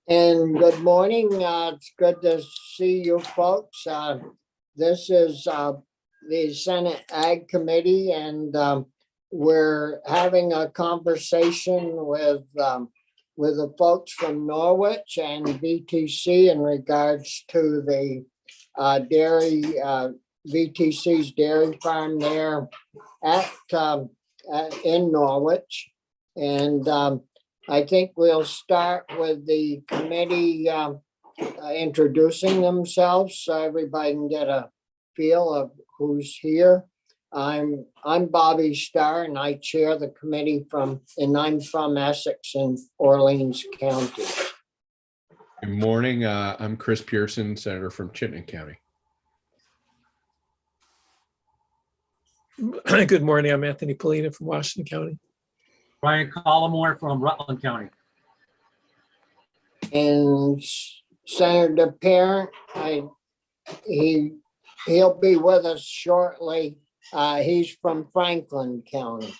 And good morning. It's good to see you folks. This is the Senate Ag Committee, and we're having a conversation with the folks from Norwich and VTC in regards to the dairy VTC's dairy farm there at in Norwich, and I think we'll start with the committee introducing themselves so everybody can get a feel of who's here. I'm Bobby Starr, and I chair the committee and I'm from Essex and Orleans County. Good morning. I'm Chris Pearson, Senator from Chittenden County. Good morning. I'm Anthony Polina from Washington County. Brian Collmore from Rutland County. And Senator Parent, he'll be with us shortly. He's from Franklin County.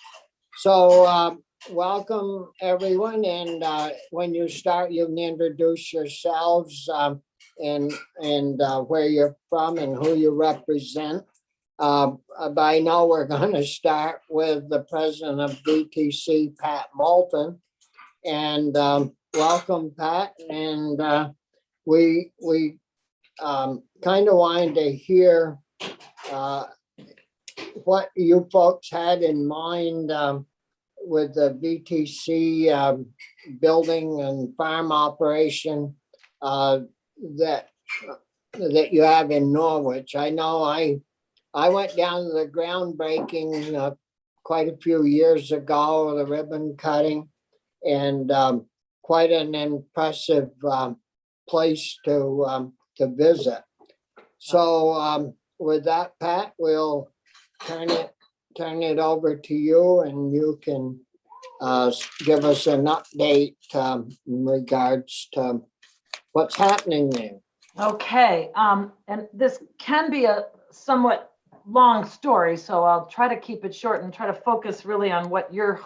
So welcome everyone, and when you start, you can introduce yourselves and where you're from and who you represent. But I know we're going to start with the president of VTC, Pat Moulton, and welcome, Pat. And we kind of wanted to hear what you folks had in mind with the VTC building and farm operation that you have in Norwich. I know I went down to the groundbreaking quite a few years ago, the ribbon cutting, and quite an impressive place to visit. So with that, Pat, we'll turn it over to you, and you can give us an update in regards to what's happening there. Okay, and this can be a somewhat long story, so I'll try to keep it short and try to focus really on what you're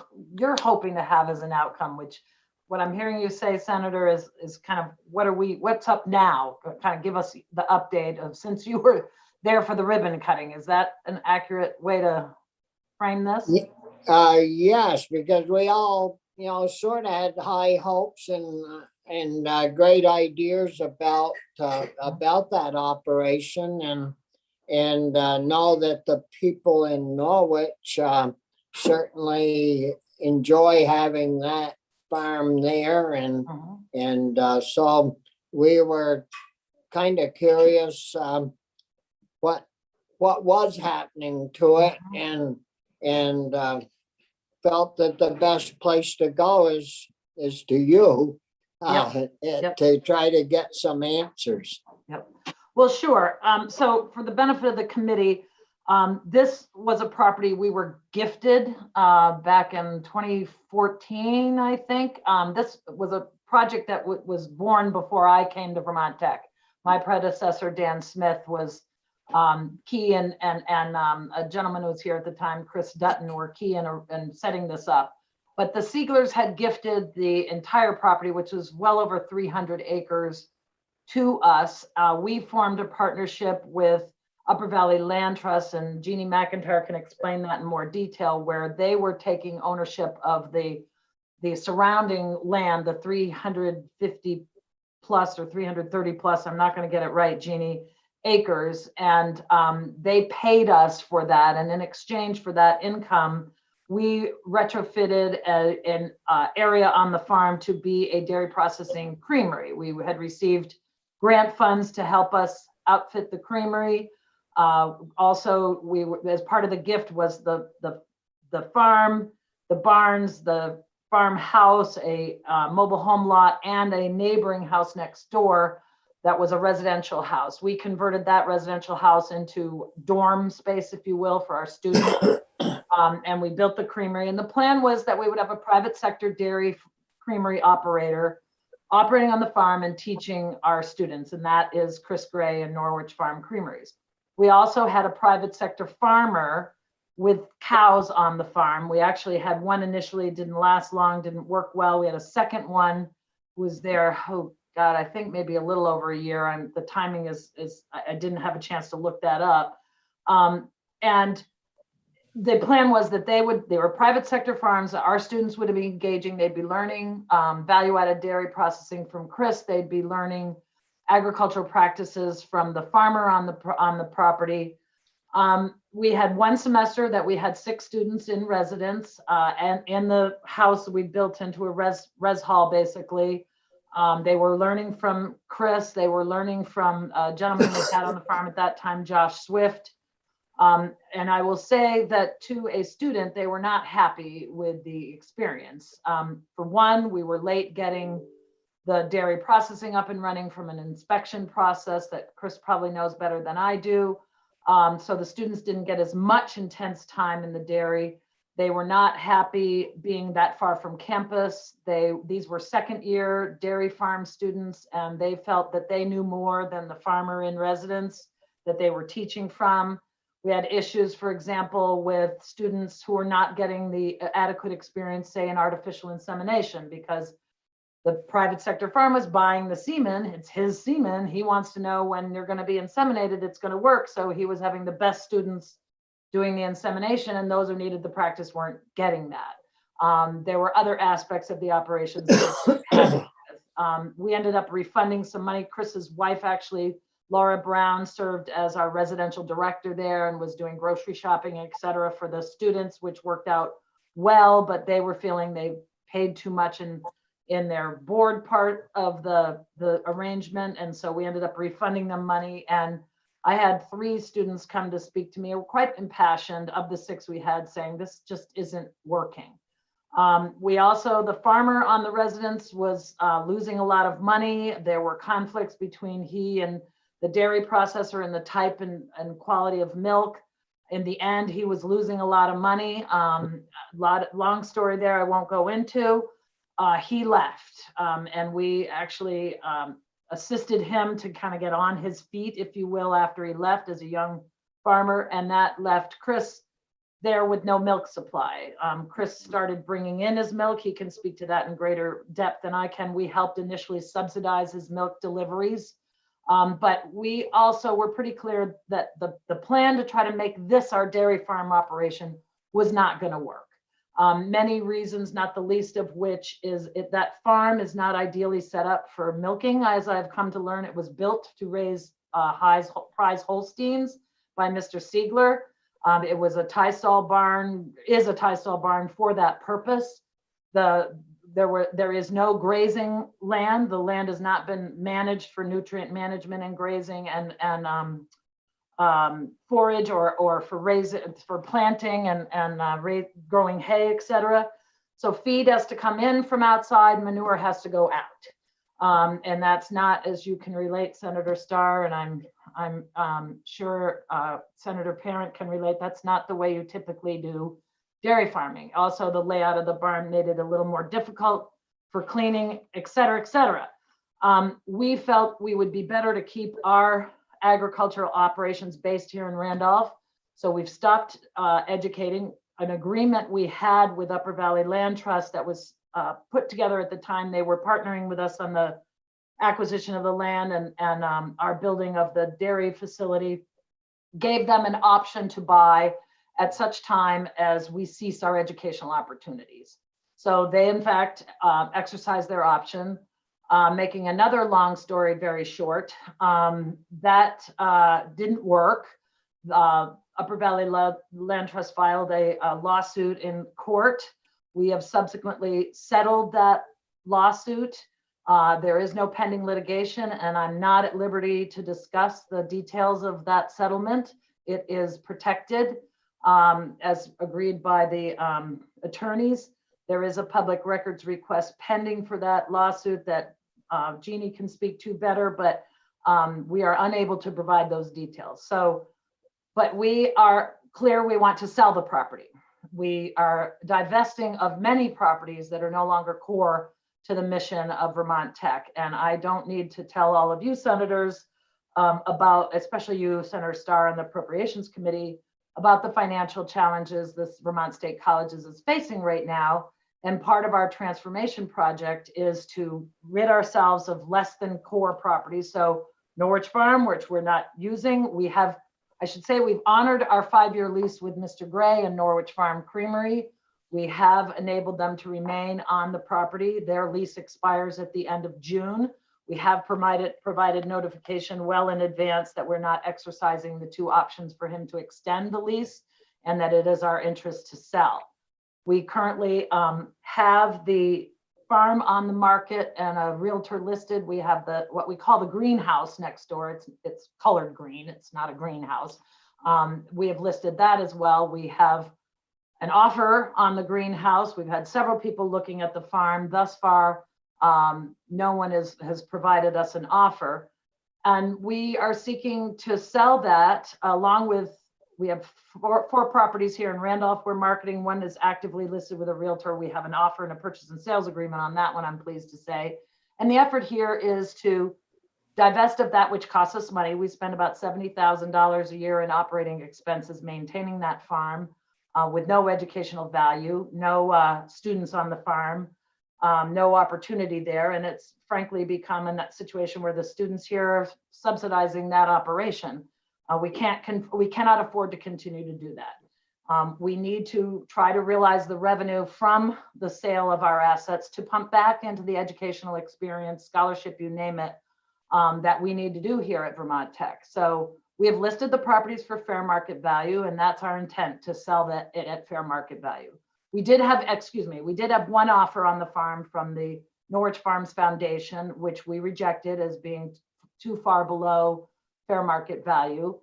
hoping to have as an outcome, which what I'm hearing you say, Senator, is kind of what's up now? Kind of give us the update of, since you were there for the ribbon cutting. Is that an accurate way to frame this? Yes, because we all, sort of had high hopes and great ideas about that operation, and know that the people in Norwich certainly enjoy having that farm there, and so we were kind of curious what was happening to it, and felt that the best place to go is to you to try to get some answers. Yep. Well, sure. So for the benefit of the committee, this was a property we were gifted back in 2014, I think. This was a project that was born before I came to Vermont Tech. My predecessor, Dan Smith, was key, and a gentleman who was here at the time, Chris Dutton, were key in setting this up. But the Sieglers had gifted the entire property, which was well over 300 acres, to us. We formed a partnership with Upper Valley Land Trust, and Jeannie McIntyre can explain that in more detail, where they were taking ownership of the surrounding land, the 350 plus or 330 plus, I'm not going to get it right, Jeannie, acres. And they paid us for that. And in exchange for that income, we retrofitted an area on the farm to be a dairy processing creamery. We had received grant funds to help us outfit the creamery. Also, as part of the gift was the farm, the barns, the farmhouse, a mobile home lot, and a neighboring house next door that was a residential house. We converted that residential house into dorm space, if you will, for our students. And we built the creamery. And the plan was that we would have a private sector dairy creamery operator operating on the farm and teaching our students, and that is Chris Gray and Norwich Farm Creameries. We also had a private sector farmer with cows on the farm. We actually had one initially, didn't last long, didn't work well. We had a second one who was there who God, I think maybe a little over a year. The timing is I didn't have a chance to look that up. And the plan was that they were private sector farms. Our students would be engaging. They'd be learning value-added dairy processing from Chris. They'd be learning agricultural practices from the farmer on the property. We had one semester that we had 6 students in residence, and in the house we built into a res hall basically. They were learning from Chris. They were learning from a gentleman we had on the farm at that time, Josh Swift. And I will say that to a student, they were not happy with the experience. For one, we were late getting the dairy processing up and running from an inspection process that Chris probably knows better than I do. So the students didn't get as much intense time in the dairy. They were not happy being that far from campus. These were second year dairy farm students, and they felt that they knew more than the farmer in residence that they were teaching from. We had issues, for example, with students who were not getting the adequate experience, say in artificial insemination, because the private sector farm was buying the semen. It's his semen. He wants to know when you're going to be inseminated, it's going to work. So he was having the best students doing the insemination, and those who needed the practice weren't getting that. There were other aspects of the operations that we ended up refunding some money. Chris's wife, actually, Laura Brown, served as our residential director there and was doing grocery shopping, et cetera, for the students, which worked out well, but they were feeling they paid too much in their board part of the arrangement. And so we ended up refunding them money. And I had 3 students come to speak to me, were quite impassioned of the 6 we had, saying this just isn't working. We also, the farmer on the residence was losing a lot of money. There were conflicts between he and the dairy processor and the type and quality of milk. In the end, he was losing a lot of money. Long story there, I won't go into. He left, and we actually assisted him to kind of get on his feet, if you will, after he left as a young farmer, and that left Chris there with no milk supply. Chris started bringing in his milk. He can speak to that in greater depth than I can. We helped initially subsidize his milk deliveries. But we also were pretty clear that the plan to try to make this our dairy farm operation was not going to work. Many reasons, not the least of which is that farm is not ideally set up for milking. As I've come to learn, it was built to raise prize Holsteins by Mr. Siegler. It was a tie stall barn, is a tie stall barn for that purpose. There is no grazing land. The land has not been managed for nutrient management and grazing and forage or for planting and growing hay, et cetera. So feed has to come in from outside, manure has to go out. And that's not, as you can relate, Senator Starr, and I'm sure Senator Parent can relate, that's not the way you typically do dairy farming. Also, the layout of the barn made it a little more difficult for cleaning, et cetera, et cetera. We felt we would be better to keep our agricultural operations based here in Randolph. So we've stopped educating. An agreement we had with Upper Valley Land Trust that was put together at the time. They were partnering with us on the acquisition of the land and our building of the dairy facility, gave them an option to buy at such time as we cease our educational opportunities. So they, in fact, exercised their option. Making another long story very short, that didn't work. Upper Valley Land Trust filed a lawsuit in court. We have subsequently settled that lawsuit. There is no pending litigation, and I'm not at liberty to discuss the details of that settlement. It is protected as agreed by the attorneys. There is a public records request pending for that lawsuit that Jeannie can speak to better, but we are unable to provide those details. So, but we are clear we want to sell the property. We are divesting of many properties that are no longer core to the mission of Vermont Tech. And I don't need to tell all of you senators about, especially you, Senator Starr, on the Appropriations Committee, about the financial challenges this Vermont State Colleges is facing right now. And part of our transformation project is to rid ourselves of less than core properties. So Norwich Farm, which we're not using, we have, I should say, we've honored our 5-year lease with Mr. Gray and Norwich Farm Creamery. We have enabled them to remain on the property. Their lease expires at the end of June. We have provided notification well in advance that we're not exercising the 2 options for him to extend the lease and that it is our interest to sell. We currently have the farm on the market and a realtor listed. We have what we call the greenhouse next door. It's colored green. It's not a greenhouse. We have listed that as well. We have an offer on the greenhouse. We've had several people looking at the farm. Thus far, no one has provided us an offer. And we are seeking to sell that along with, we have four properties here in Randolph we're marketing. One is actively listed with a realtor. We have an offer and a purchase and sales agreement on that one, I'm pleased to say. And the effort here is to divest of that which costs us money. We spend about $70,000 a year in operating expenses maintaining that farm. With no educational value, no students on the farm, no opportunity there. And it's frankly become in that situation where the students here are subsidizing that operation. We cannot afford to continue to do that. We need to try to realize the revenue from the sale of our assets to pump back into the educational experience, scholarship, you name it, that we need to do here at Vermont Tech. So we have listed the properties for fair market value, and that's our intent, to sell it at fair market value. We did have one offer on the farm from the Norwich Farms Foundation, which we rejected as being too far below fair market value.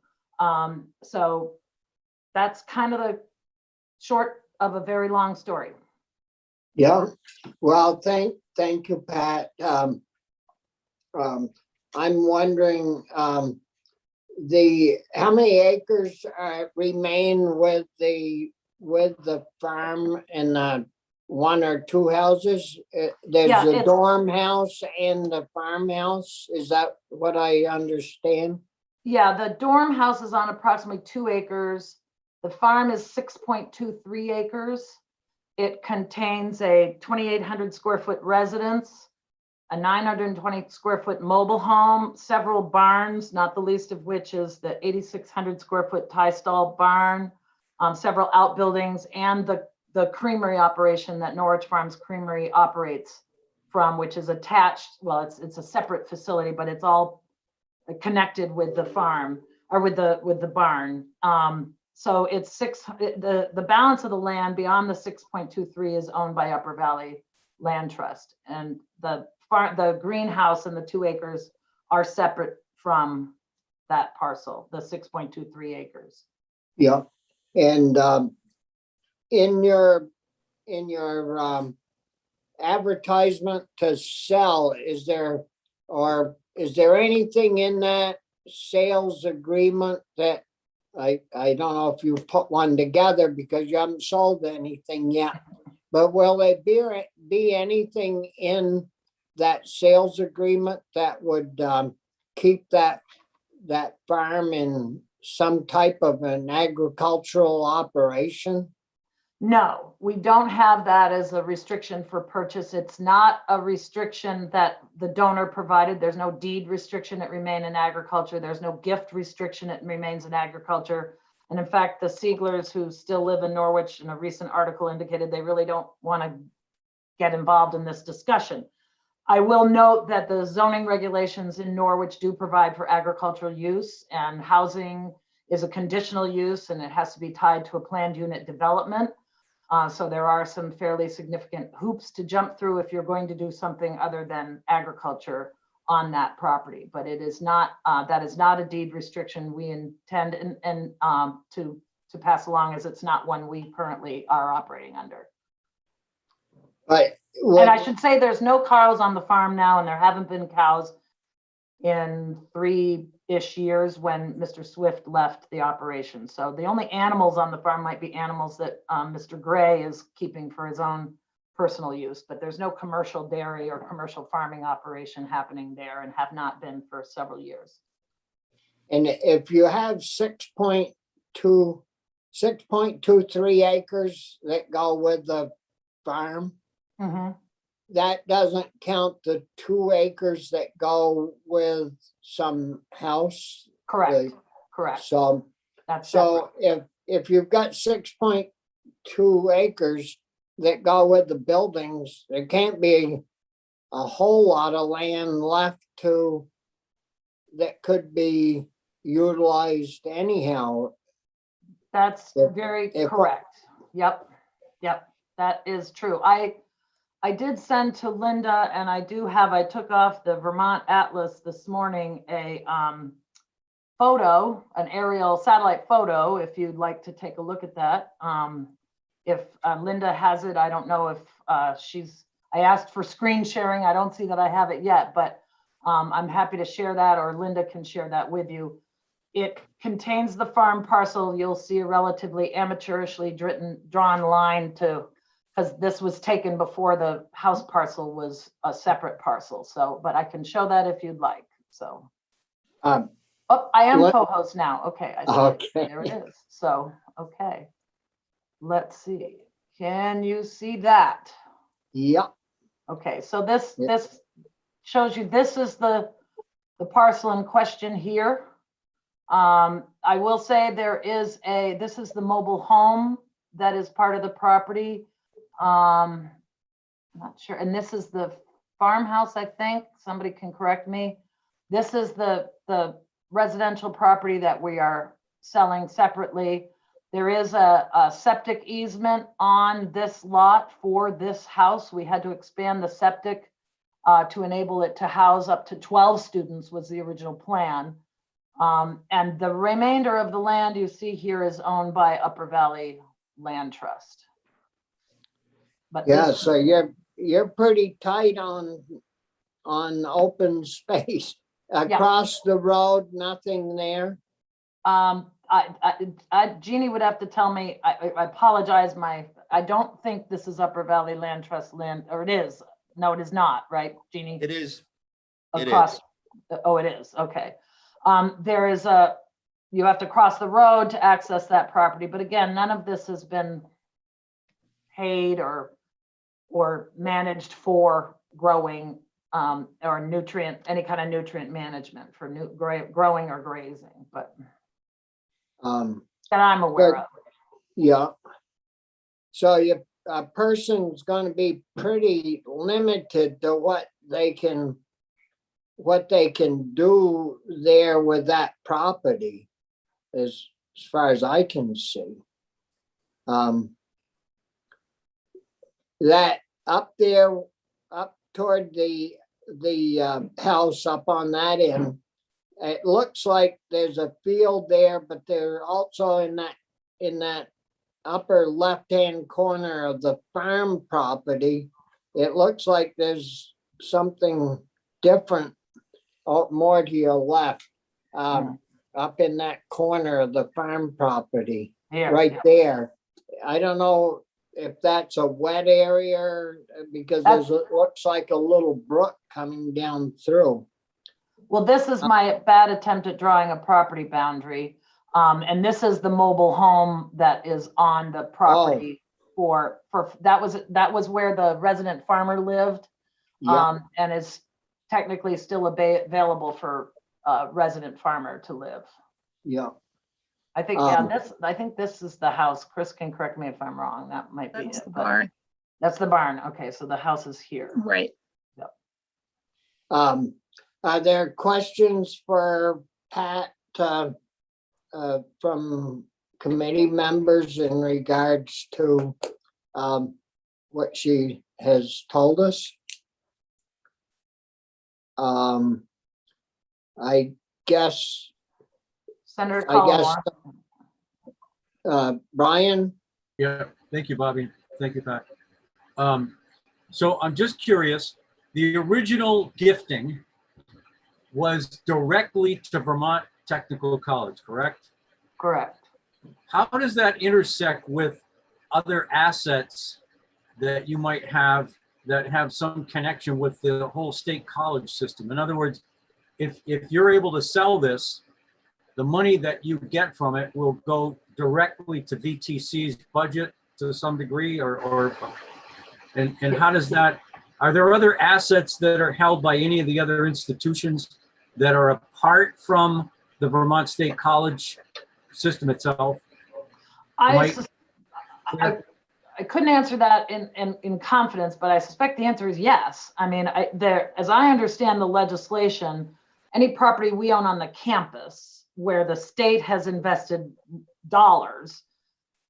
So that's kind of the short of a very long story. Yeah, well, thank you, Pat. I'm wondering, how many acres remain with the farm and 1 or 2 houses? There's Yeah, the dorm house and the farmhouse. Is that what I understand? Yeah, the dorm house is on approximately 2 acres. The farm is 6.23 acres. It contains a 2,800 square foot residence, a 920 square foot mobile home, several barns, not the least of which is the 8,600 square foot tie stall barn, several outbuildings, and the creamery operation that Norwich Farms Creamery operates from, which is attached. Well, it's a separate facility, but it's all connected with the farm or with the barn. So it's the balance of the land beyond the 6.23 is owned by Upper Valley Land Trust, and the greenhouse and the 2 acres are separate from that parcel, the 6.23 acres. Yeah, and in your advertisement to sell, is there anything in that sales agreement that I don't know if you put one together because you haven't sold anything yet, but will there be anything in that sales agreement that would keep that farm in some type of an agricultural operation? No, we don't have that as a restriction for purchase. It's not a restriction that the donor provided. There's no deed restriction. It remain in agriculture. There's no gift restriction. It remains in agriculture. And in fact, the Sieglers who still live in Norwich in a recent article indicated they really don't want to get involved in this discussion. I will note that the zoning regulations in Norwich do provide for agricultural use, and housing is a conditional use and it has to be tied to a planned unit development. So there are some fairly significant hoops to jump through if you're going to do something other than agriculture on that property. But it is not, that is not a deed restriction we intend to pass along, as it's not one we currently are operating under. But And I should say there's no cows on the farm now, and there haven't been cows in 3-ish years when Mr. Swift left the operation. So the only animals on the farm might be animals that Mr. Gray is keeping for his own personal use, but there's no commercial dairy or commercial farming operation happening there, and have not been for several years. And if you have 6.23 acres that go with the farm, Mhm. that doesn't count the 2 acres that go with some house. Correct, correct. So, That's so if you've got 6.2 acres that go with the buildings, there can't be a whole lot of land left that could be utilized anyhow. That's If- very if- correct. Yep, yep, that is true. I did send to Linda, and I took off the Vermont Atlas this morning, a photo, an aerial satellite photo, if you'd like to take a look at that. If Linda has it, I don't know if I asked for screen sharing. I don't see that I have it yet, but I'm happy to share that, or Linda can share that with you. It contains the farm parcel. You'll see a relatively amateurishly drawn line because this was taken before the house parcel was a separate parcel. So, but I can show that if you'd like. So, Um, oh, I am Let- co-host now. Okay, I see it. Okay. There it is. So, okay. Let's see. Can you see that? Yep, Okay, so this Yep. this shows you, this is the parcel in question here. I will say this is the mobile home that is part of the property. Not sure, and this is the farmhouse, I think. Somebody can correct me. This is the residential property that we are selling separately. There is a septic easement on this lot for this house. We had to expand the septic to enable it to house up to 12 students was the original plan. And the remainder of the land you see here is owned by Upper Valley Land Trust. But yeah, this, so you're pretty tight on open space. Across the road, nothing there. Jeannie would have to tell me, I apologize, I don't think this is Upper Valley Land Trust land, or it is. No, it is not, right, Jeannie? It is. It Across, is. oh, it is, okay. There is you have to cross the road to access that property, but again, none of this has been paid or managed for growing or any kind of nutrient management for growing or grazing, but that I'm aware Good. of. Yeah. So a person's gonna be pretty limited to what they can do there with that property, as far as I can see. That up there, up toward the house up on that end, it looks like there's a field there, but they're also in that upper left-hand corner of the farm property. It looks like there's something different more to your left, up in that corner of the farm property, Here, right yeah. there. I don't know if that's a wet area because looks like a little brook coming down through. Well, this is my bad attempt at drawing a property boundary. And this is the mobile home that is on the property that was where the resident farmer lived. Yeah, And is technically still available for resident farmer to live. yeah. I think, I think this is the house. Chris can correct me if I'm wrong. That might be That's it. the but barn, That's the barn. Okay, so the house is here. right? Are there questions for Pat from committee members in regards to what she has told us? I guess, Senator I guess, Collmore. Brian? Yeah, thank you, Bobby. Thank you, Pat. So I'm just curious, the original gifting was directly to Vermont Technical College, correct? Correct. How does that intersect with other assets that you might have that have some connection with the whole state college system? In other words, if you're able to sell this, the money that you get from it will go directly to VTC's budget to some degree, or And how does that, are there other assets that are held by any of the other institutions that are apart from the Vermont State College system itself? I, Might- sus- I couldn't answer that in confidence, but I suspect the answer is yes. I mean, as I understand the legislation, any property we own on the campus where the state has invested dollars,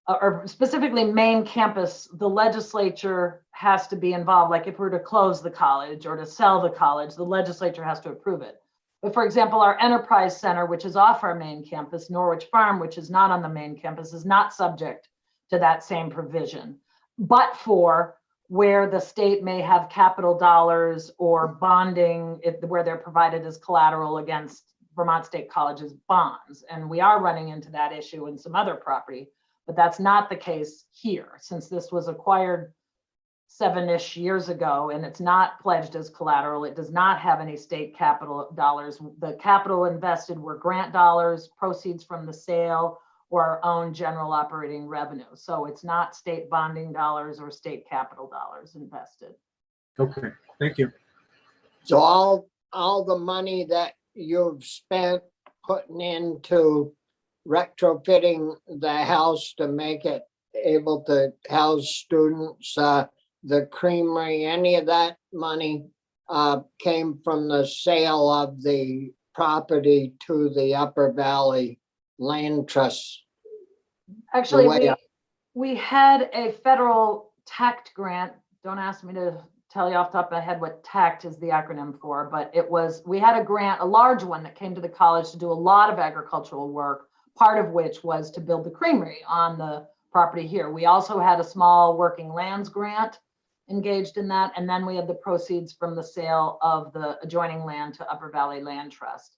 or specifically main campus, the legislature has to be involved. Like if we're to close the college or to sell the college, the legislature has to approve it. But for example, our enterprise center, which is off our main campus, Norwich Farm, which is not on the main campus, is not subject to that same provision. But for where the state may have capital dollars or bonding, where they're provided as collateral against Vermont State College's bonds. And we are running into that issue in some other property, but that's not the case here, since this was acquired 7-ish years ago and it's not pledged as collateral. It does not have any state capital dollars. The capital invested were grant dollars, proceeds from the sale, or our own general operating revenue. So it's not state bonding dollars or state capital dollars invested. Okay, thank you. So all the money that you've spent putting into retrofitting the house to make it able to house students, the creamery, any of that money came from the sale of the property to the Upper Valley Land Trust. Actually, way we had a federal TACT grant. Don't ask me to tell you off the top of my head what TACT is the acronym for, but we had a grant, a large one that came to the college to do a lot of agricultural work, part of which was to build the creamery on the property here. We also had a small working lands grant engaged in that. And then we had the proceeds from the sale of the adjoining land to Upper Valley Land Trust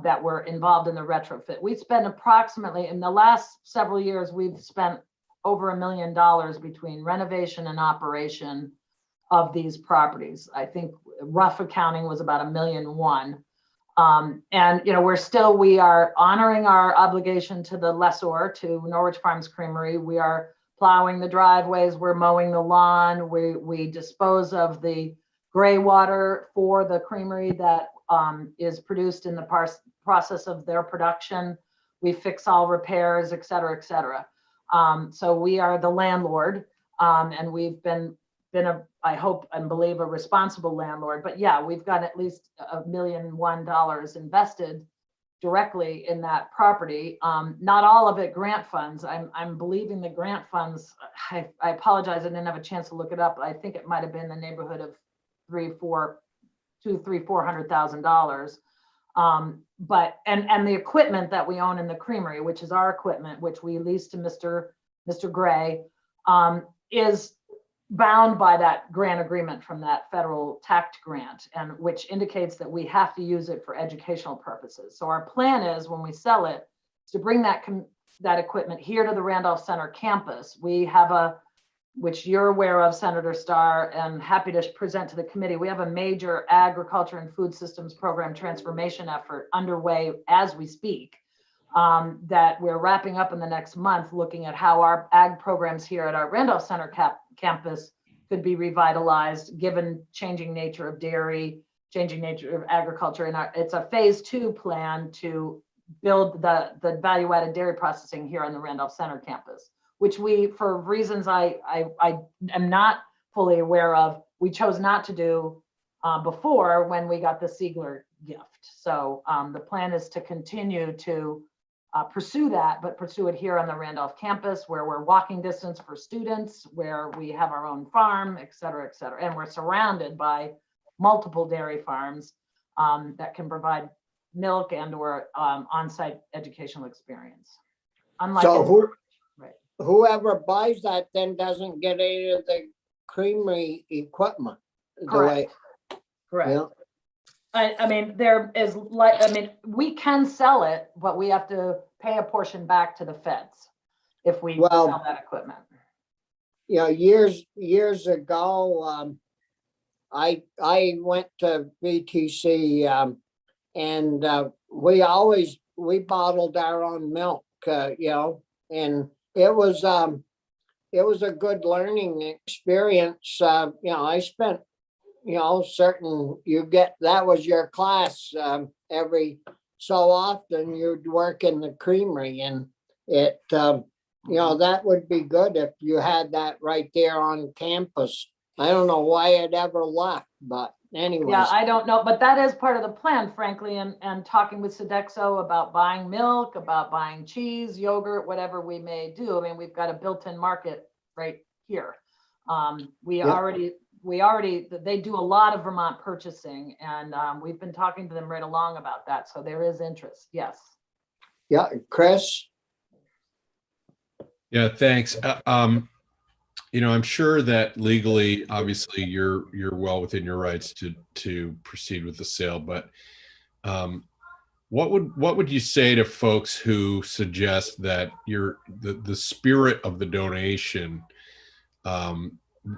that were involved in the retrofit. We spent approximately, in the last several years, we've spent over $1 million between renovation and operation of these properties. I think rough accounting was about $1.1 million. And we are honoring our obligation to the lessor, to Norwich Farms Creamery. We are plowing the driveways, we're mowing the lawn, we dispose of the gray water for the creamery that is produced in the process of their production. We fix all repairs, et cetera, et cetera. So we are the landlord, and we've been I hope and believe, a responsible landlord. But yeah, we've got at least $1.1 million invested directly in that property. Not all of it grant funds. I'm believing the grant funds, I apologize, I didn't have a chance to look it up. I think it might have been the neighborhood of $400,000. But the equipment that we own in the creamery, which is our equipment, which we lease to Mr. Gray, is bound by that grant agreement from that federal TACT grant, and which indicates that we have to use it for educational purposes. So our plan is, when we sell it, to bring that equipment here to the Randolph Center campus. We have which you're aware of, Senator Starr, and happy to present to the committee, we have a major agriculture and food systems program transformation effort underway as we speak, that we're wrapping up in the next month, looking at how our ag programs here at our Randolph Center campus could be revitalized, given changing nature of dairy, changing nature of agriculture. And it's a phase 2 plan to build the value-added dairy processing here on the Randolph Center campus, which we, for reasons I am not fully aware of, we chose not to do before when we got the Siegler gift. So the plan is to continue to pursue that, but pursue it here on the Randolph campus, where we're walking distance for students, where we have our own farm, et cetera, et cetera. And we're surrounded by multiple dairy farms that can provide milk and or on-site educational experience. Unlike So right. whoever buys that then doesn't get any of the creamery equipment. Correct. Correct. Yeah. I mean, we can sell it, but we have to pay a portion back to the feds if we sell that equipment. Years ago, I went to VTC, and we bottled our own milk, and it was it was a good learning experience. I spent, that was your class, every so often you'd work in the creamery, and that would be good if you had that right there on campus. I don't know why it ever left, but anyways. Yeah, I don't know, but that is part of the plan, frankly, and talking with Sodexo about buying milk, about buying cheese, yogurt, whatever we may do. I mean, we've got a built-in market right here. They do a lot of Vermont purchasing, and we've been talking to them right along about that. So there is interest, yes. Yeah, Chris? Yeah, thanks. I'm sure that legally, obviously, you're well within your rights to proceed with the sale. But what would you say to folks who suggest that the spirit of the donation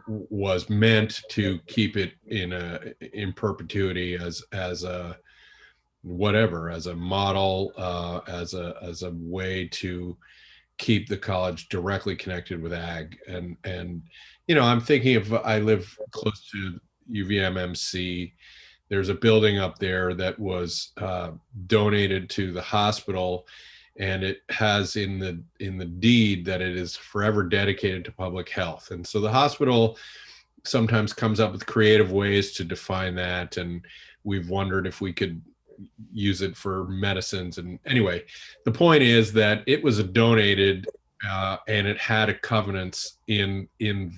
was meant to keep it in perpetuity as a whatever, as a model, as a way to keep the college directly connected with ag, and I'm thinking of, I live close to UVMMC. There's a building up there that was donated to the hospital, and it has in the deed that it is forever dedicated to public health. And so the hospital sometimes comes up with creative ways to define that, and we've wondered if we could use it for medicines. And anyway, the point is that it was donated and it had a covenants in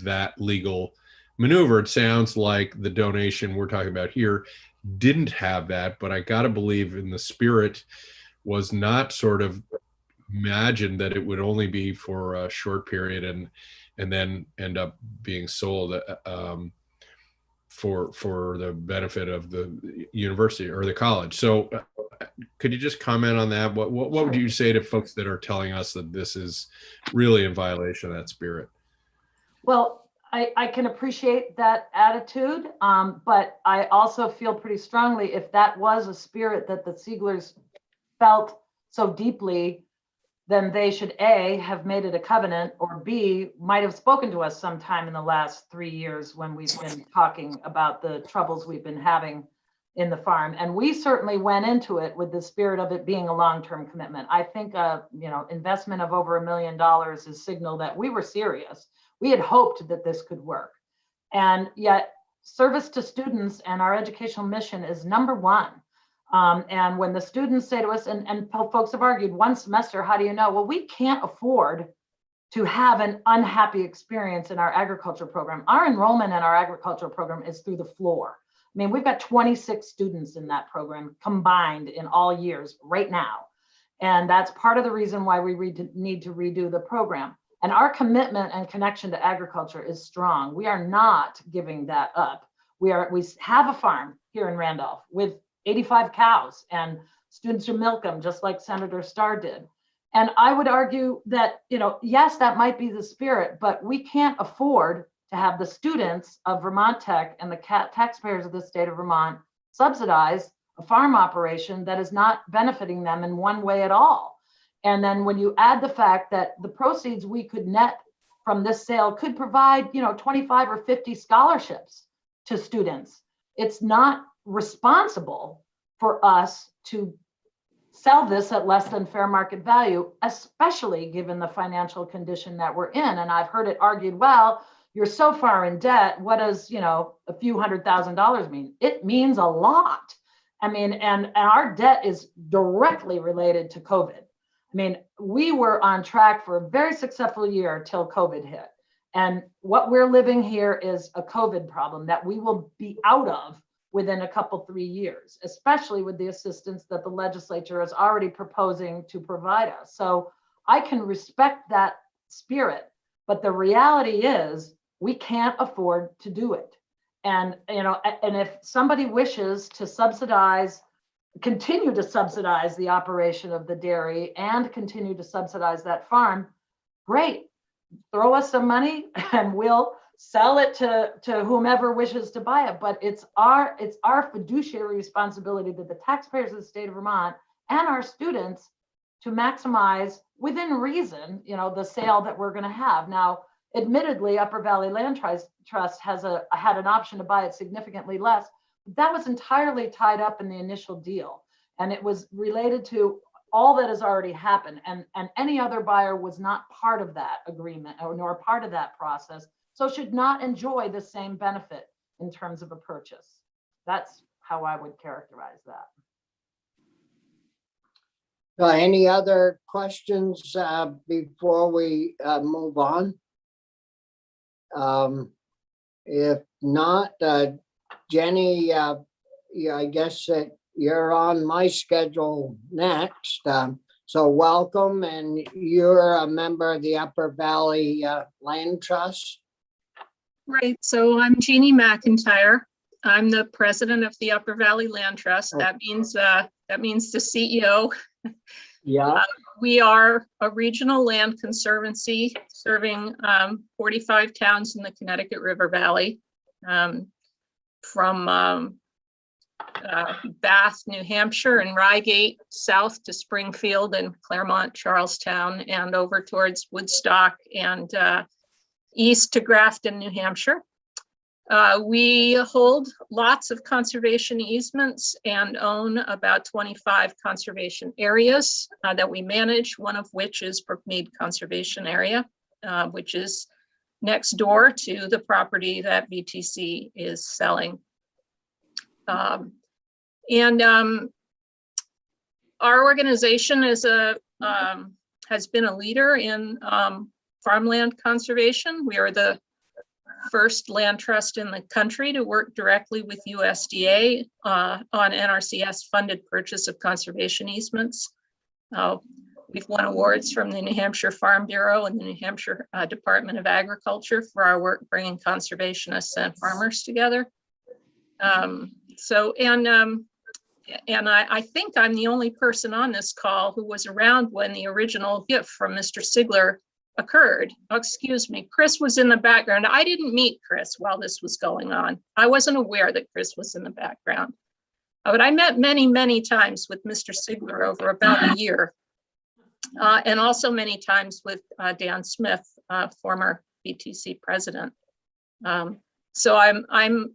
that legal maneuver. It sounds like the donation we're talking about here didn't have that, but I gotta believe in the spirit was not sort of imagined that it would only be for a short period and then end up being sold for the benefit of the university or the college. So could you just comment on that? What would you say to folks that are telling us that this is really in violation of that spirit? Well, I can appreciate that attitude, but I also feel pretty strongly if that was a spirit that the Sieglers felt so deeply, then they should A, have made it a covenant, or B, might have spoken to us sometime in the last 3 years when we've been talking about the troubles we've been having in the farm. And we certainly went into it with the spirit of it being a long-term commitment. I think investment of over $1 million is signal that we were serious. We had hoped that this could work. And yet service to students and our educational mission is number one. And when the students say to us, and folks have argued, one semester, how do you know? Well, we can't afford to have an unhappy experience in our agriculture program. Our enrollment in our agricultural program is through the floor. I mean, we've got 26 students in that program combined in all years right now. And that's part of the reason why we need to redo the program. And our commitment and connection to agriculture is strong. We are not giving that up. We have a farm here in Randolph with 85 cows, and students who milk them, just like Senator Starr did. And I would argue that, yes, that might be the spirit, but we can't afford to have the students of Vermont Tech and the taxpayers of the state of Vermont subsidize a farm operation that is not benefiting them in one way at all. And then when you add the fact that the proceeds we could net from this sale could provide, 25 or 50 scholarships to students, it's not responsible for us to sell this at less than fair market value, especially given the financial condition that we're in. And I've heard it argued, well, you're so far in debt. What does, a few $100,000 mean? It means a lot. I mean, and our debt is directly related to COVID. I mean, we were on track for a very successful year till COVID hit. And what we're living here is a COVID problem that we will be out of within a couple, 3 years, especially with the assistance that the legislature is already proposing to provide us. So I can respect that spirit, but the reality is we can't afford to do it. And, and if somebody wishes to continue to subsidize the operation of the dairy and continue to subsidize that farm, great, throw us some money and we'll sell it to whomever wishes to buy it. But it's our fiduciary responsibility that the taxpayers of the state of Vermont and our students to maximize within reason, the sale that we're going to have. Now, Admittedly, Upper Valley Land Trust had an option to buy it significantly less. That was entirely tied up in the initial deal. And it was related to all that has already happened. And any other buyer was not part of that agreement or nor part of that process. So should not enjoy the same benefit in terms of a purchase. That's how I would characterize that. Any other questions before we move on? If not, Jenny, yeah, I guess that you're on my schedule next. So welcome, and you're a member of the Upper Valley Land Trust. Right, so I'm Jeannie McIntyre. I'm the president of the Upper Valley Land Trust. That means the CEO. Yeah. We are a regional land conservancy serving 45 towns in the Connecticut River Valley, from Bath, New Hampshire, and Reigate, south to Springfield and Claremont, Charlestown, and over towards Woodstock and east to Grafton, New Hampshire. We hold lots of conservation easements and own about 25 conservation areas that we manage, one of which is Brookmead Conservation Area, which is next door to the property that VTC is selling. Our organization is has been a leader in farmland conservation. We are the first land trust in the country to work directly with USDA on NRCS funded purchase of conservation easements. We've won awards from the New Hampshire Farm Bureau and the New Hampshire Department of Agriculture for our work bringing conservationists and farmers together. I think I'm the only person on this call who was around when the original gift from Mr. Sigler occurred. Oh, excuse me, Chris was in the background. I didn't meet Chris while this was going on. I wasn't aware that Chris was in the background. But I met many, many times with Mr. Sigler over about a year. And also many times with Dan Smith, former BTC president. So I'm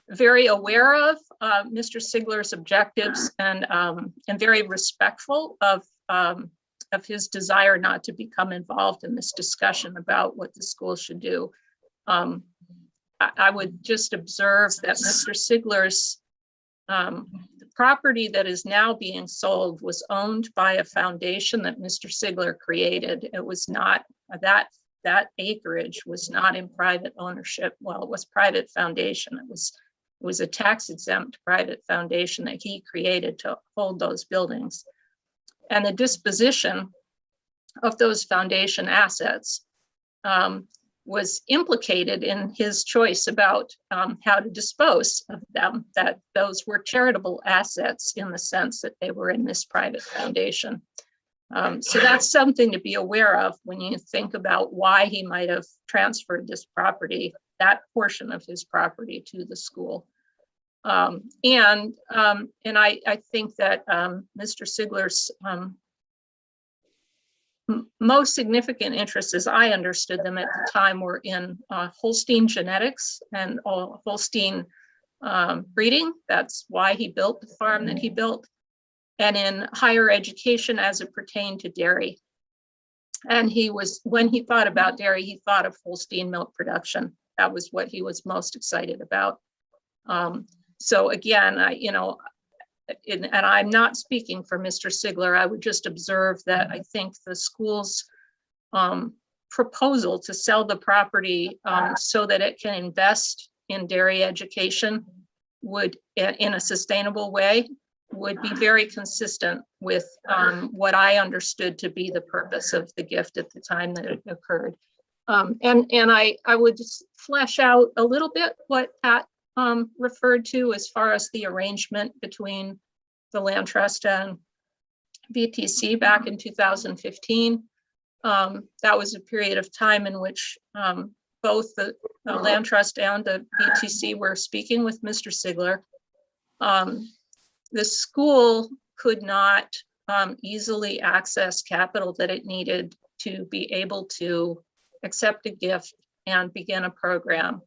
very aware of Mr. Sigler's objectives and very respectful of his desire not to become involved in this discussion about what the school should do. I would just observe that Mr. Sigler's the property that is now being sold was owned by a foundation that Mr. Sigler created. It was not that acreage was not in private ownership. Well, it was private foundation. It was a tax exempt private foundation that he created to hold those buildings. And the disposition of those foundation assets was implicated in his choice about how to dispose of them, that those were charitable assets in the sense that they were in this private foundation. So that's something to be aware of when you think about why he might have transferred this property, that portion of his property, to the school. And I think that Mr. Sigler's most significant interests, as I understood them at the time, were in Holstein genetics and Holstein breeding. That's why he built the farm that he built, and in higher education as it pertained to dairy. And when he thought about dairy, he thought of Holstein milk production. That was what he was most excited about. So again, and I'm not speaking for Mr. Sigler, I would just observe that I think the school's proposal to sell the property so that it can invest in dairy education would, in a sustainable way, would be very consistent with what I understood to be the purpose of the gift at the time that it occurred. And I would just flesh out a little bit what Pat referred to as far as the arrangement between the Land Trust and VTC back in 2015. That was a period of time in which both the Land Trust and the VTC were speaking with Mr. Sigler. The school could not easily access capital that it needed to be able to accept a gift, and begin a program.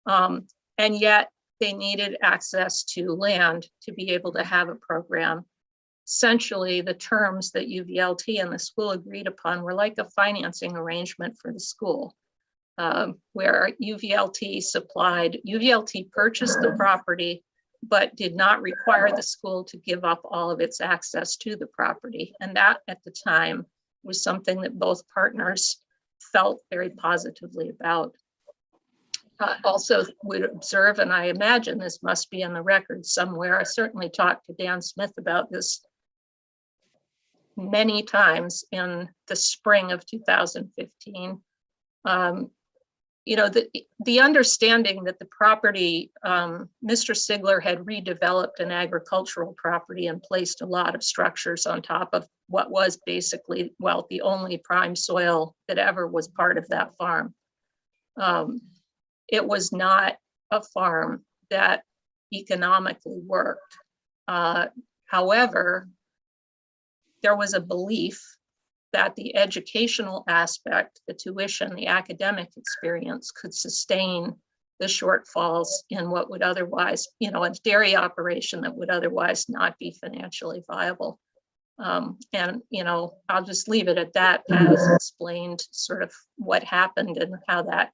And yet they needed access to land to be able to have a program. Essentially, the terms that UVLT and the school agreed upon were like a financing arrangement for the school, where UVLT purchased the property, but did not require the school to give up all of its access to the property. And that at the time was something that both partners felt very positively about. Also would observe, and I imagine this must be in the record somewhere, I certainly talked to Dan Smith about this many times in the spring of 2015. You know, the understanding that the property, Mr. Sigler had redeveloped an agricultural property and placed a lot of structures on top of what was basically, well, the only prime soil that ever was part of that farm. It was not a farm that economically worked. However, there was a belief that the educational aspect, the tuition, the academic experience could sustain the shortfalls in what would otherwise, you know, a dairy operation that would otherwise not be financially viable. And, you know, I'll just leave it at that. Pat has explained sort of what happened and how that,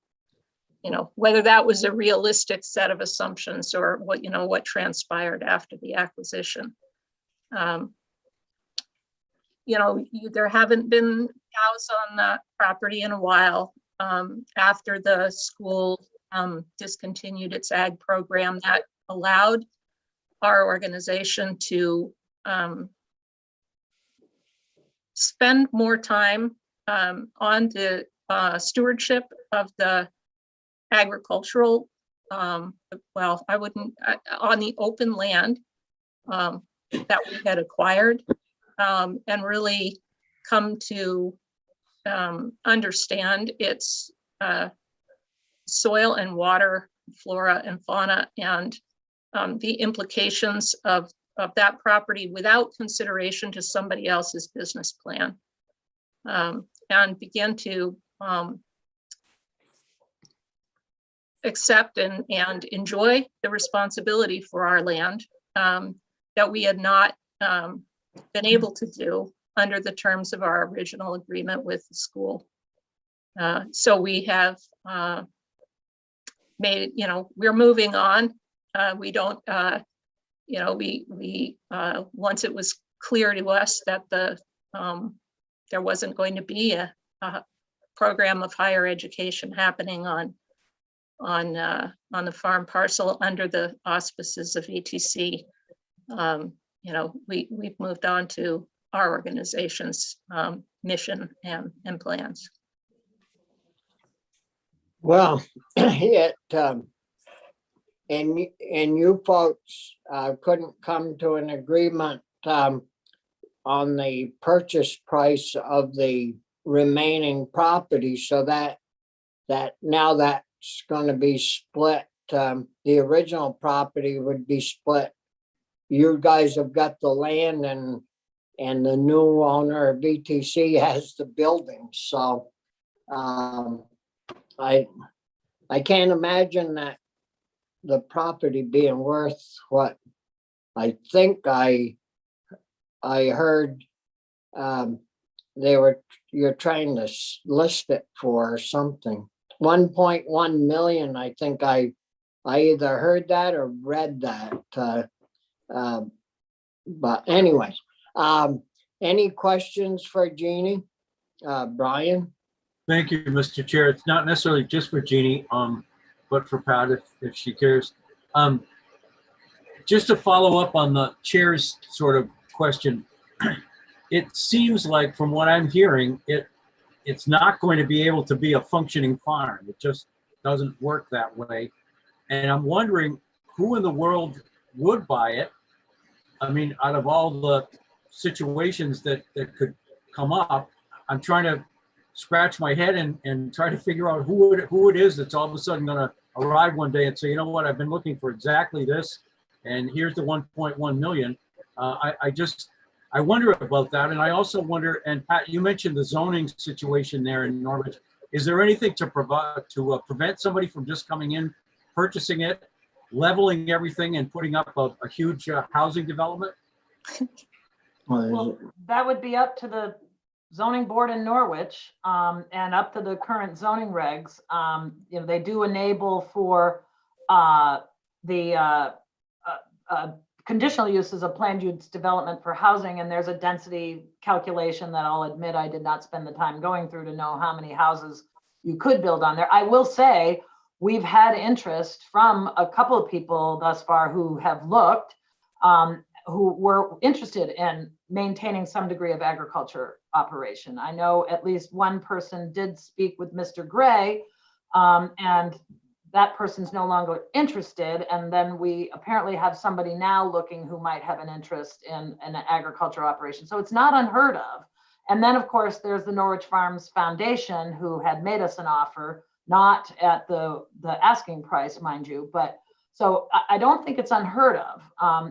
you know, whether that was a realistic set of assumptions or what, you know, what transpired after the acquisition. You know, there haven't been cows on that property in a while. After the school discontinued its ag program, that allowed our organization to spend more time on the stewardship of the agricultural, well, I wouldn't, on the open land that we had acquired. And really come to understand its soil and water, flora and fauna, and the implications of that property without consideration to somebody else's business plan, and begin to accept and enjoy the responsibility for our land that we had not been able to do under the terms of our original agreement with the school. So we have made, you know, we're moving on. We don't, you know, we once it was clear to us that there wasn't going to be a program of higher education happening on the farm parcel under the auspices of ETC. You know, we've moved on to our organization's mission and plans. Well, and you folks couldn't come to an agreement on the purchase price of the remaining property, so that now that's going to be split. The original property would be split. You guys have got the land, and the new owner of BTC has the building. So I can't imagine that the property being worth what I think I heard you're trying to list it for or something. 1.1 million. I think I either heard that or read that. But anyways, any questions for Jeannie? Brian? Thank you, Mr. Chair. It's not necessarily just for Jeannie, but for Pat, if she cares. Just to follow up on the chair's sort of question, it seems like from what I'm hearing, it's not going to be able to be a functioning farm. It just doesn't work that way. And I'm wondering who in the world would buy it. I mean, out of all the situations that could come up, I'm trying to scratch my head and try to figure out who it is that's all of a sudden going to arrive one day and say, you know what, I've been looking for exactly this, and here's the 1.1 million. I wonder about that. And I also wonder, and Pat, you mentioned the zoning situation there in Norwich. Is there anything to prevent somebody from just coming in, purchasing it, leveling everything and putting up a huge housing development? Well, that would be up to the zoning board in Norwich, and up to the current zoning regs. You know, they do enable for the conditional uses of planned use development for housing, and there's a density calculation that I'll admit I did not spend the time going through to know how many houses you could build on there. I will say we've had interest from a couple of people thus far who have looked, who were interested in maintaining some degree of agriculture operation. I know at least one person did speak with Mr. Gray, and that person's no longer interested. And then we apparently have somebody now looking who might have an interest in an agriculture operation. So it's not unheard of. And then of course, there's the Norwich Farms Foundation who had made us an offer, not at the asking price, mind you, but so I don't think it's unheard of.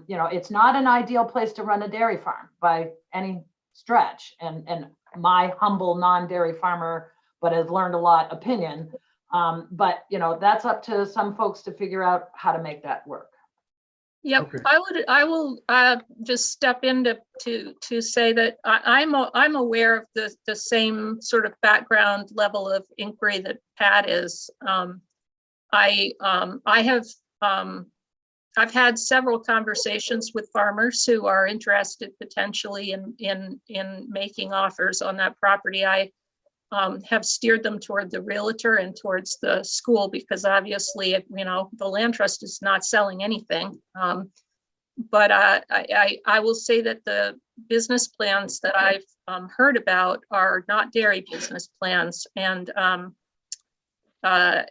You know, it's not an ideal place to run a dairy farm by any stretch. And my humble non-dairy farmer, but has learned a lot opinion. But you know, that's up to some folks to figure out how to make that work. Yep, Okay. I will just step in to say that I'm aware of the same sort of background level of inquiry that Pat is. I've had several conversations with farmers who are interested potentially in making offers on that property. I have steered them toward the realtor and towards the school because obviously, you know, the land trust is not selling anything. But I will say that the business plans that I've heard about are not dairy business plans, and but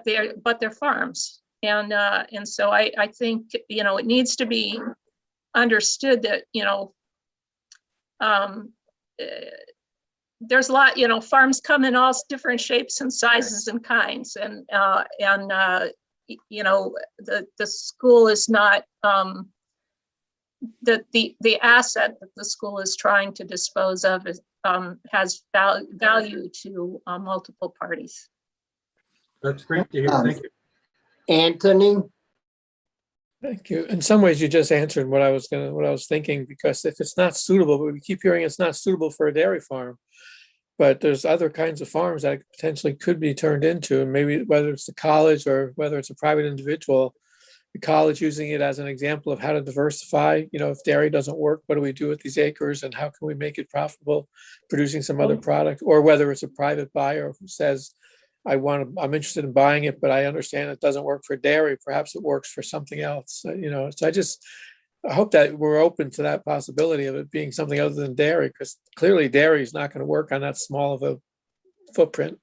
they're farms, and so I think, you know, it needs to be understood that, you know, there's a lot, you know, farms come in all different shapes and sizes and kinds, and you know, the school is not the asset that the school is trying to dispose of is has value to multiple parties. That's great to hear. Thank you. Anthony? Thank you. In some ways, you just answered what I was thinking, because if it's not suitable, but we keep hearing it's not suitable for a dairy farm, but there's other kinds of farms that potentially could be turned into, and maybe whether it's the college or whether it's a private individual, the college using it as an example of how to diversify. You know, if dairy doesn't work, what do we do with these acres and how can we make it profitable, producing some other product? Or whether it's a private buyer who says, I'm interested in buying it, but I understand it doesn't work for dairy. Perhaps it works for something else. You know, so I hope that we're open to that possibility of it being something other than dairy, because clearly dairy is not going to work on that small of a footprint.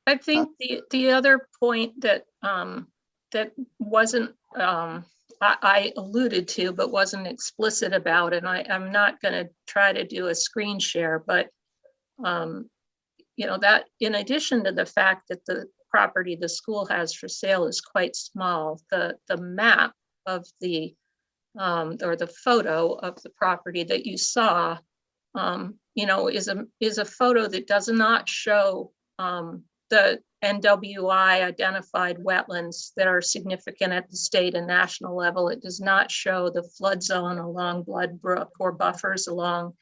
I think the other point that that wasn't I alluded to but wasn't explicit about, and I'm not going to try to do a screen share, but you know, that in addition to the fact that the property the school has for sale is quite small, the map of the or the photo of the property that you saw, you know, is a photo that does not show the NWI identified wetlands that are significant at the state and national level. It does not show the flood zone along Blood Brook or buffers along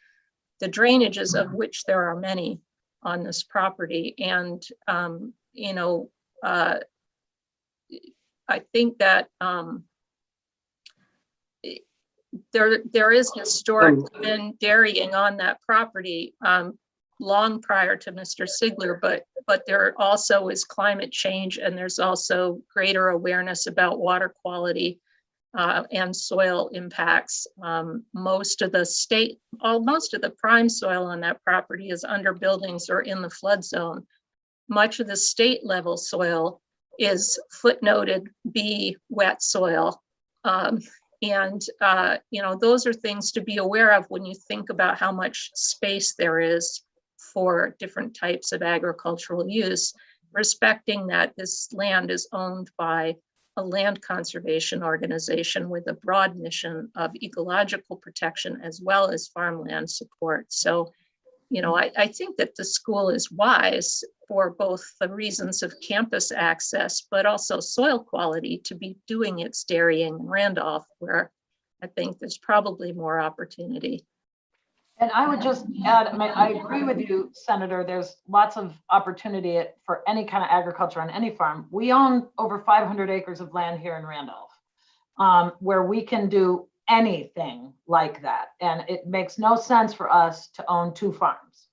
the drainages, of which there are many on this property. And, you know, I think that there is historically been dairying on that property long prior to Mr. Sigler, but there also is climate change, and there's also greater awareness about water quality and soil impacts. Most of the prime soil on that property is under buildings or in the flood zone. Much of the state level soil is footnoted B wet soil. And you know, those are things to be aware of when you think about how much space there is for different types of agricultural use, respecting that this land is owned by a land conservation organization with a broad mission of ecological protection as well as farmland support. So I think that the school is wise for both the reasons of campus access, but also soil quality to be doing its dairying in Randolph, where I think there's probably more opportunity. And I would just add, I agree with you, Senator. There's lots of opportunity for any kind of agriculture on any farm. We own over 500 acres of land here in Randolph, where we can do anything like that. And it makes no sense for us to own 2 farms.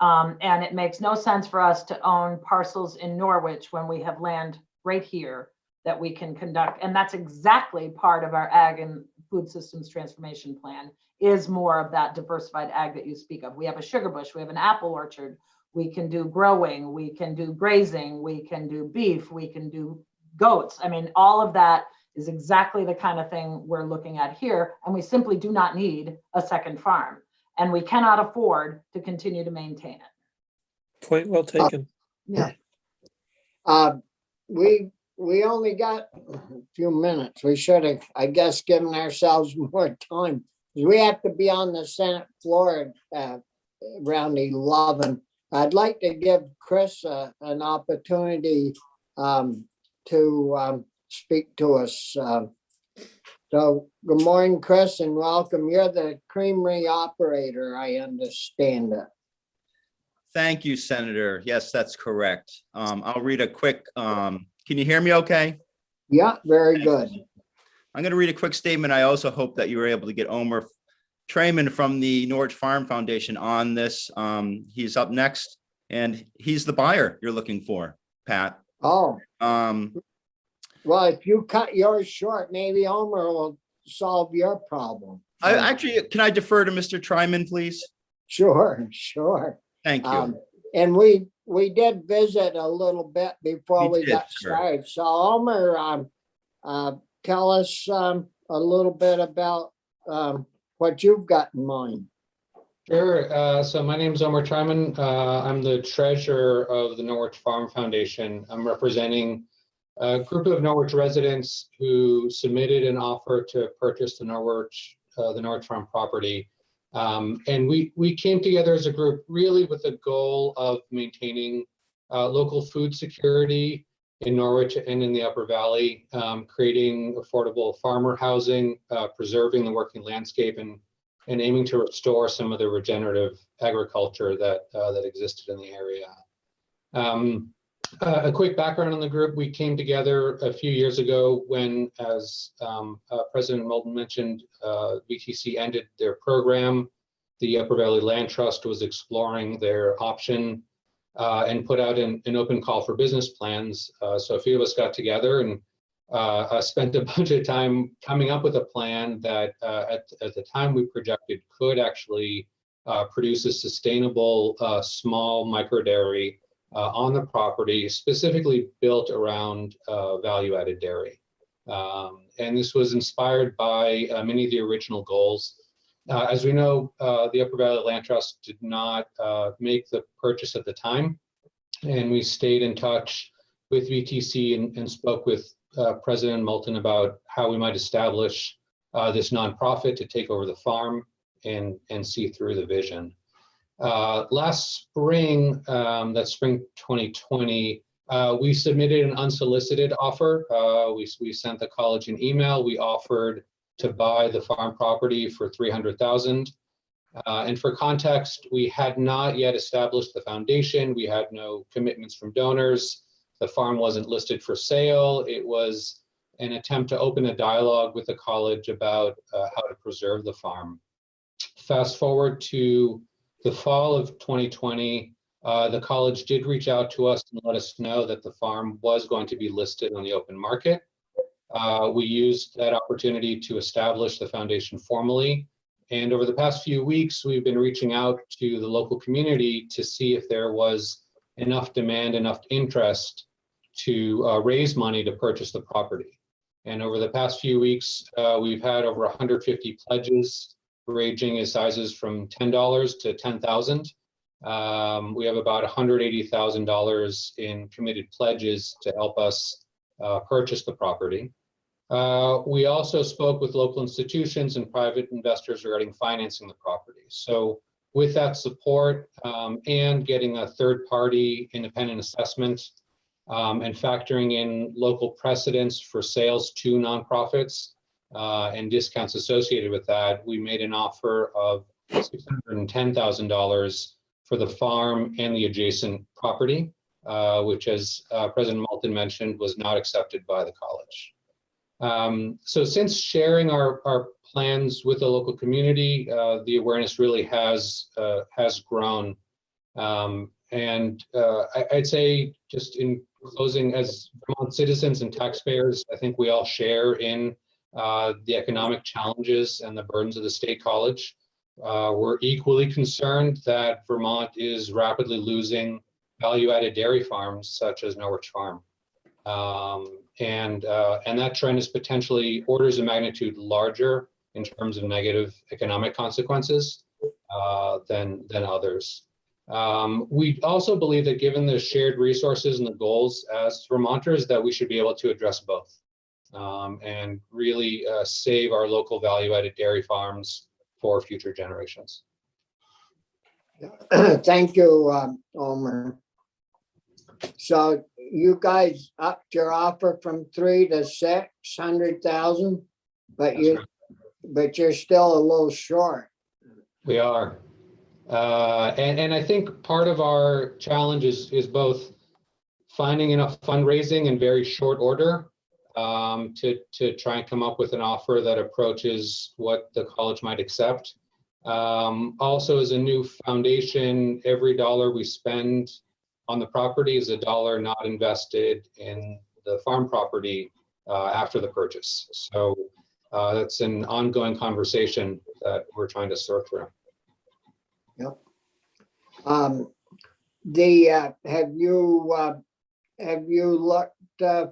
And it makes no sense for us to own parcels in Norwich when we have land right here that we can conduct. And that's exactly part of our ag and food systems transformation plan, is more of that diversified ag that you speak of. We have a sugar bush, we have an apple orchard, we can do growing, we can do grazing, we can do beef, we can do goats. I mean, all of that is exactly the kind of thing we're looking at here. And we simply do not need a second farm. And we cannot afford to continue to maintain it. Point well taken. Yeah. We only got a few minutes. We should have, I guess, given ourselves more time. We have to be on the Senate floor at around 11. I'd like to give Chris an opportunity to speak to us. So good morning, Chris, and welcome. You're the creamery operator, I understand it. Thank you, Senator. Yes, that's correct. I'll read a quick, can you hear me okay? Yeah, very good. I'm going to read a quick statement. I also hope that you were able to get Omer Trayman from the Norwich Farm Foundation on this. He's up next, and he's the buyer you're looking for, Pat. Oh. Well, if you cut yours short, maybe Omer will solve your problem. Actually, can I defer to Mr. Trayman, please? Sure. Thank you. And we did visit a little bit before we got sure. started. So Omer, tell us a little bit about what you've got in mind. Sure. So my name is Omer Tryman. I'm the treasurer of the Norwich Farm Foundation. I'm representing a group of Norwich residents who submitted an offer to purchase the Norwich Farm property. And we came together as a group really with the goal of maintaining local food security in Norwich and in the Upper Valley, creating affordable farmer housing, preserving the working landscape, and aiming to restore some of the regenerative agriculture that existed in the area. A quick background on the group: we came together a few years ago when, as President Moulton mentioned, VTC ended their program. The Upper Valley Land Trust was exploring their option and put out an open call for business plans. So a few of us got together and spent a bunch of time coming up with a plan that at the time we projected could actually produce a sustainable small micro dairy on the property, specifically built around value-added dairy. And this was inspired by many of the original goals. As we know, the Upper Valley Land Trust did not make the purchase at the time, and we stayed in touch with VTC and spoke with President Moulton about how we might establish this nonprofit to take over the farm and see through the vision. Last spring, that's spring 2020, we submitted an unsolicited offer. We sent the college an email. We offered to buy the farm property for $300,000. And for context, we had not yet established the foundation. We had no commitments from donors. The farm wasn't listed for sale. It was an attempt to open a dialogue with the college about how to preserve the farm. Fast forward to the fall of 2020, the college did reach out to us and let us know that the farm was going to be listed on the open market. We used that opportunity to establish the foundation formally. And over the past few weeks, we've been reaching out to the local community to see if there was enough demand, enough interest to raise money to purchase the property. And over the past few weeks, we've had over 150 pledges, ranging in sizes from $10 to $10,000. We have about $180,000 in committed pledges to help us purchase the property. We also spoke with local institutions and private investors regarding financing the property. So With that support and getting a third-party independent assessment and factoring in local precedents for sales to nonprofits and discounts associated with that, we made an offer of $610,000 for the farm and the adjacent property, which, as President Moulton mentioned, was not accepted by the college. So since sharing our plans with the local community, the awareness really has grown. I'd say, just in closing, as Vermont citizens and taxpayers, I think we all share in the economic challenges and the burdens of the state college. We're equally concerned that Vermont is rapidly losing value-added dairy farms such as Norwich Farm. And that trend is potentially orders of magnitude larger in terms of negative economic consequences than others. We also believe that given the shared resources and the goals as Vermonters, that we should be able to address both and really save our local value-added dairy farms for future generations. Thank you, Omer. So you guys upped your offer from 3 to 600,000, but you're still a little short. We are. And I think part of our challenge is both finding enough fundraising in very short order to try and come up with an offer that approaches what the college might accept. Also, as a new foundation, every dollar we spend on the property is a dollar not invested in the farm property after the purchase. So that's an ongoing conversation that we're trying to sort through. Yep. Have you looked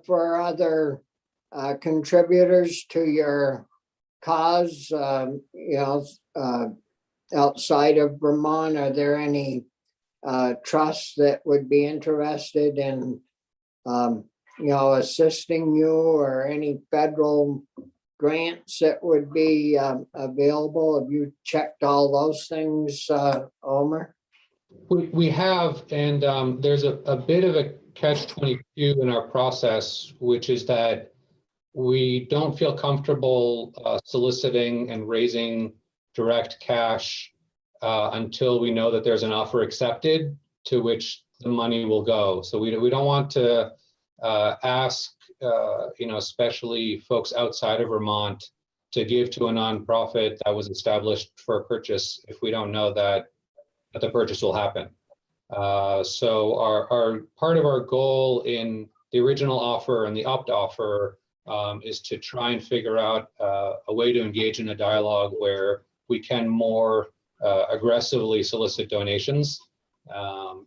for other contributors to your cause? Outside of Vermont, are there any trusts that would be interested in assisting you, or any federal grants that would be available? Have you checked all those things, Omer? We have, and there's a bit of a catch-22 in our process, which is that we don't feel comfortable soliciting and raising direct cash until we know that there's an offer accepted to which the money will go. So we don't want to ask, especially folks outside of Vermont, to give to a nonprofit that was established for a purchase if we don't know that the purchase will happen. So our part of our goal in the original offer and the opt offer is to try and figure out a way to engage in a dialogue where we can more aggressively solicit donations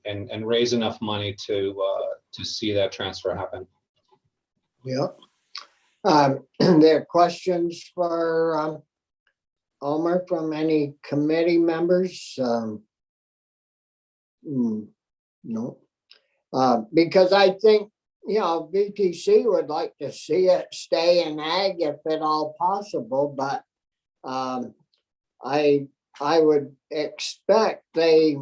and raise enough money to see that transfer happen. Yeah. There are questions for Omer from any committee members? No. Because I think, VTC would like to see it stay in ag if at all possible, but I would expect they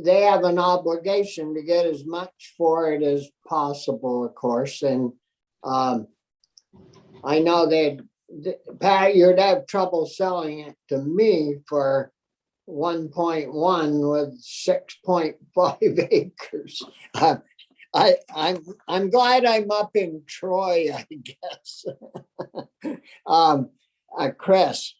have an obligation to get as much for it as possible, of course. And I know Pat, you'd have trouble selling it to me for 1.1 with 6.5 acres. I'm glad I'm up in Troy, I guess. Chris.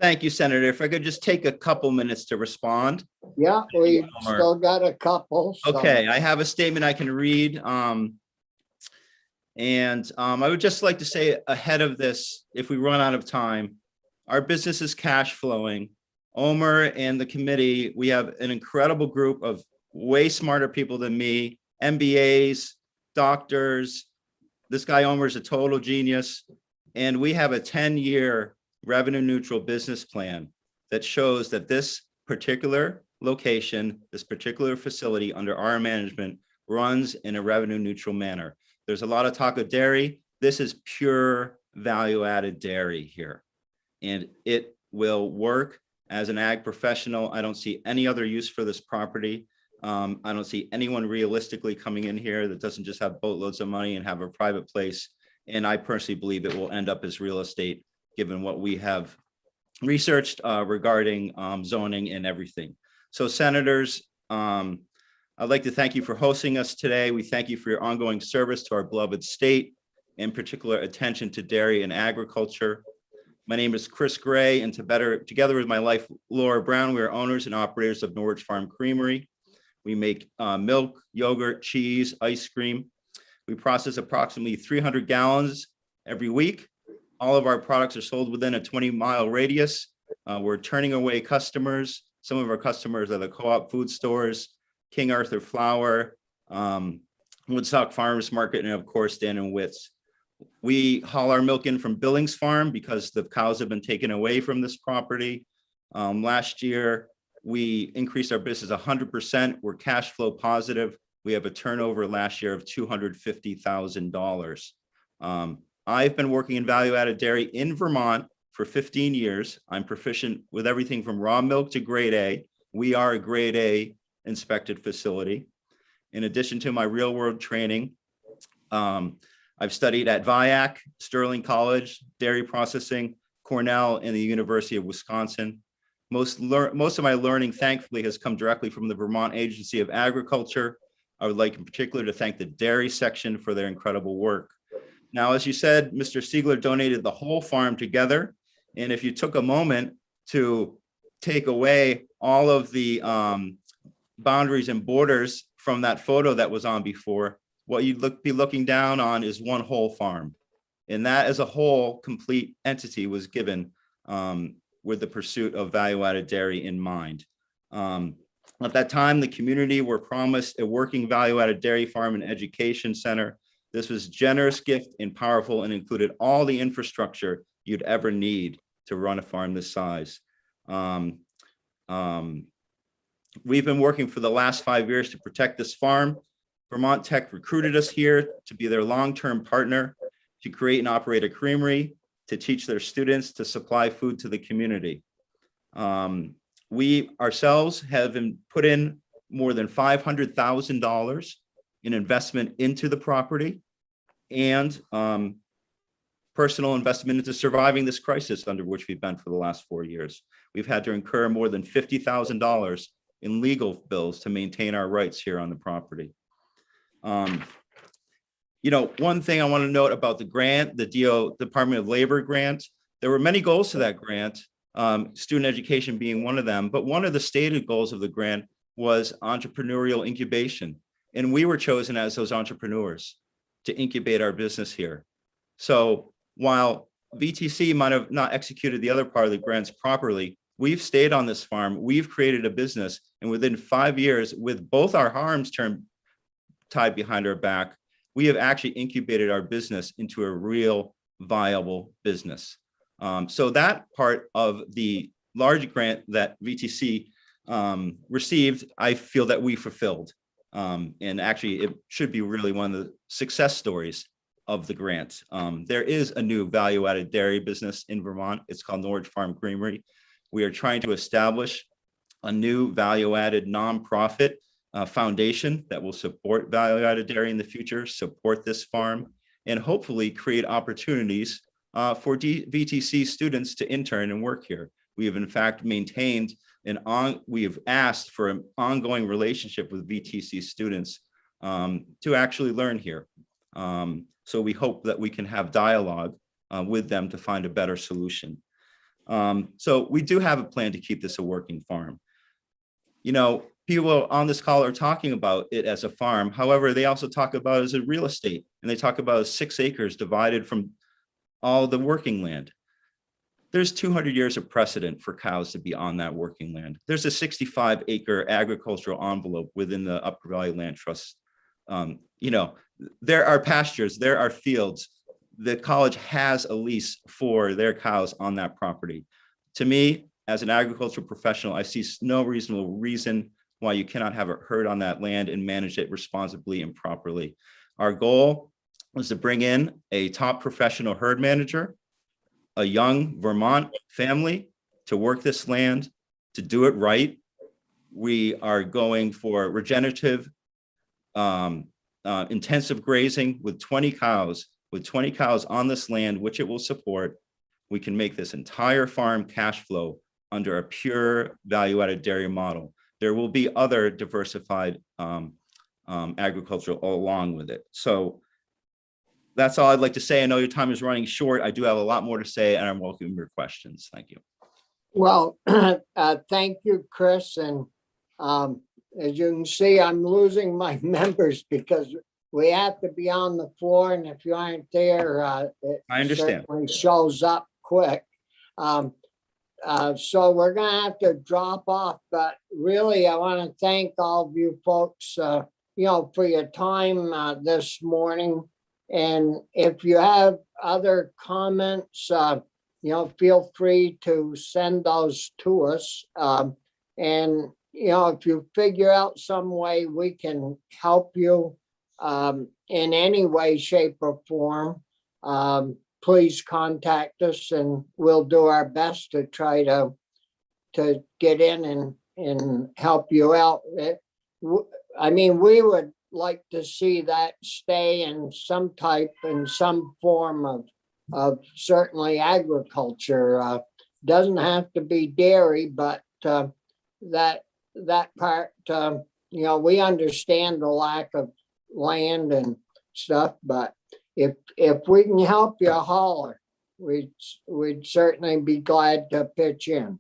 Thank you, Senator. If I could just take a couple minutes to respond. Yeah, we still got a couple. So. Okay, I have a statement I can read. I would just like to say ahead of this, if we run out of time, our business is cash flowing. Omer and the committee, we have an incredible group of way smarter people than me, MBAs, doctors. This guy Omer is a total genius. And we have a 10-year revenue neutral business plan that shows that this particular location, this particular facility under our management runs in a revenue neutral manner. There's a lot of talk of dairy. This is pure value added dairy here. And it will work As an ag professional, I don't see any other use for this property. I don't see anyone realistically coming in here that doesn't just have boatloads of money and have a private place. And I personally believe it will end up as real estate, given what we have researched regarding zoning and everything. So senators, I'd like to thank you for hosting us today. We thank you for your ongoing service to our beloved state, in particular attention to dairy and agriculture. My name is Chris Gray, and together with my wife, Laura Brown, we are owners and operators of Norwich Farm Creamery. We make milk, yogurt, cheese, ice cream. We process approximately 300 gallons every week. All of our products are sold within a 20-mile radius. We're turning away customers. Some of our customers are the co-op food stores, King Arthur Flour, Woodstock Farmers Market, and of course, Dan & Witt's. We haul our milk in from Billings Farm because the cows have been taken away from this property. Last year, we increased our business 100%. We're cash flow positive. We have a turnover last year of $250,000. I've been working in value-added dairy in Vermont for 15 years. I'm proficient with everything from raw milk to grade A. We are a grade A inspected facility. In addition to my real-world training, I've studied at VIAC, Sterling College, dairy processing, Cornell, and the University of Wisconsin. Most of my learning, thankfully, has come directly from the Vermont Agency of Agriculture. I would like in particular to thank the dairy section for their incredible work. Now, as you said, Mr. Siegler donated the whole farm together. And if you took a moment to take away all of the boundaries and borders from that photo that was on before, what you'd be looking down on is one whole farm. And that as a whole complete entity was given with the pursuit of value-added dairy in mind. At that time, the community were promised a working value-added dairy farm and education center. This was a generous gift and powerful and included all the infrastructure you'd ever need to run a farm this size. We've been working for the last 5 years to protect this farm. Vermont Tech recruited us here to be their long-term partner, to create and operate a creamery, to teach their students to supply food to the community. We ourselves have put in more than $500,000 in investment into the property and personal investment into surviving this crisis under which we've been for the last 4 years. We've had to incur more than $50,000 in legal bills to maintain our rights here on the property. You know, one thing I want to note about the grant, the Department of Labor grant, there were many goals to that grant, student education being one of them, but one of the stated goals of the grant was entrepreneurial incubation. And we were chosen as those entrepreneurs to incubate our business here. So while VTC might have not executed the other part of the grants properly, we've stayed on this farm, we've created a business, and within 5 years, with both our arms tied behind our back, we have actually incubated our business into a real viable business. So that part of the large grant that VTC received, I feel that we fulfilled. And actually, it should be really one of the success stories of the grant. There is a new value-added dairy business in Vermont. It's called Norwich Farm Creamery. We are trying to establish a new value-added nonprofit foundation that will support value-added dairy in the future, support this farm, and hopefully create opportunities for VTC students to intern and work here. We have in fact maintained we have asked for an ongoing relationship with VTC students to actually learn here. So we hope that we can have dialogue with them to find a better solution. So we do have a plan to keep this a working farm. You know, people on this call are talking about it as a farm. However, they also talk about it as a real estate, and they talk about 6 acres divided from all the working land. There's 200 years of precedent for cows to be on that working land. There's a 65-acre agricultural envelope within the Upper Valley Land Trust. You know, there are pastures, there are fields. The college has a lease for their cows on that property. To me, as an agricultural professional, I see no reasonable reason why you cannot have a herd on that land and manage it responsibly and properly. Our goal was to bring in a top professional herd manager, a young Vermont family to work this land, to do it right, we are going for regenerative, intensive grazing with 20 cows. With 20 cows on this land, which it will support, we can make this entire farm cash flow under a pure value-added dairy model. There will be other diversified agriculture along with it. So that's all I'd like to say. I know your time is running short. I do have a lot more to say, and I'm welcoming your questions. Thank you. Well, thank you, Chris. And as you can see, I'm losing my members because we have to be on the floor. And if you aren't there, it I understand. certainly shows up quick. So we're going to have to drop off. But really, I want to thank all of you folks, for your time this morning. And if you have other comments, feel free to send those to us. And, if you figure out some way we can help you in any way, shape, or form, please contact us and we'll do our best to try to get in and help you out. We would like to see that stay in some form of certainly agriculture. Doesn't have to be dairy, but that part, we understand the lack of land and stuff, but if we can help you, holler. We'd certainly be glad to pitch in.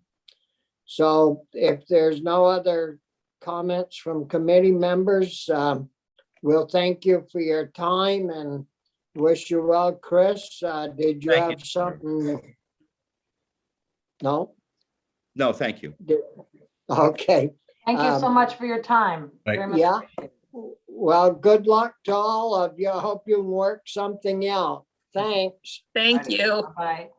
So if there's no other comments from committee members, we'll thank you for your time and wish you well. Chris, did you Thank have something? No? No, thank you. Okay. Thank you so much for your time. Right. Very much. Yeah. Well, good luck to all of you. I hope you work something out. Thanks. Thank you. Bye.